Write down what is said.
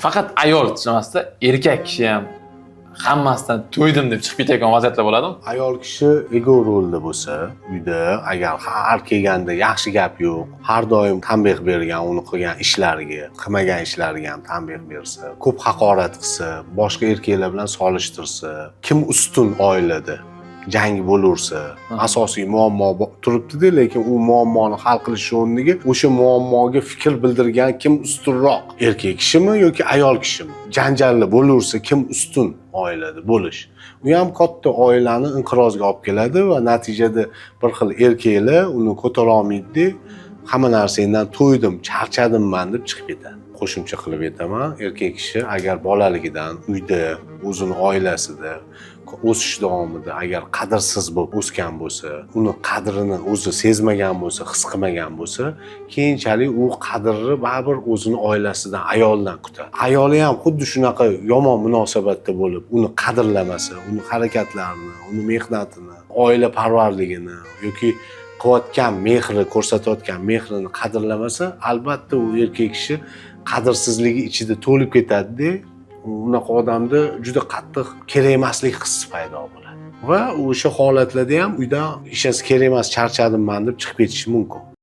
Faqat ayol chiqmasda, erkak kishi ham hammasidan to'ydim deb chiqib ketayotgan vaziyatlar bo'ladimi? Ayol kishi ego rolda bo'lsa, uyda agar har kelganda yaxshi gap yo'q, har doim tanbeh bergan uni qilgan ishlariga, qilmagan ishlariga ham tanbeh bersa, ko'p haqorat qilsa, boshqa erkaklar bilan solishtirsa, kim ustun oilada jang bo'laversa, asosiy muammo turibdi-da, lekin u muammoni hal qilish o'rniga o'sha muammoga fikr bildirgan kim ustunroq, erkak kishimi yoki ayol kishimi? Janjalli bo'laversa, kim ustun oilada bo'lish. U ham katta oilani inqirozga olib keladi va natijada bir xil erkaklar uni ko'tara olmaydi, hamma narsadan to'ydim, charchadimman deb chiqib ketadi. Qo'shimcha qilib aytaman, erkak kishi agar bolaligidan uyda, o'zini oilasida o'sish davomida agar qadrsiz bo'lib o'sgan bo'lsa, uni qadrini o'zi sezmagan bo'lsa, his qilmagan bo'lsa, keyinchalik u qadrini baribir o'zini oilasidan, ayoldan kutadi. Ayoli ham xuddi shunaqa yomon munosabatda bo'lib, uni qadrlamasa, uni harakatlarini, uni mehnatini, oila parvarligini yoki qilayotgan mehri, ko'rsatayotgan mehrini qadrlamasa, albatta u erkak kishi qadrsizligi ichida to'lib ketadi-da, unaqa odamda juda qattiq kerak emaslik hissi paydo bo'ladi. Va o'sha holatlarda ham uydan ishasi kerak emas, charchadimman deb chiqib ketishi mumkin.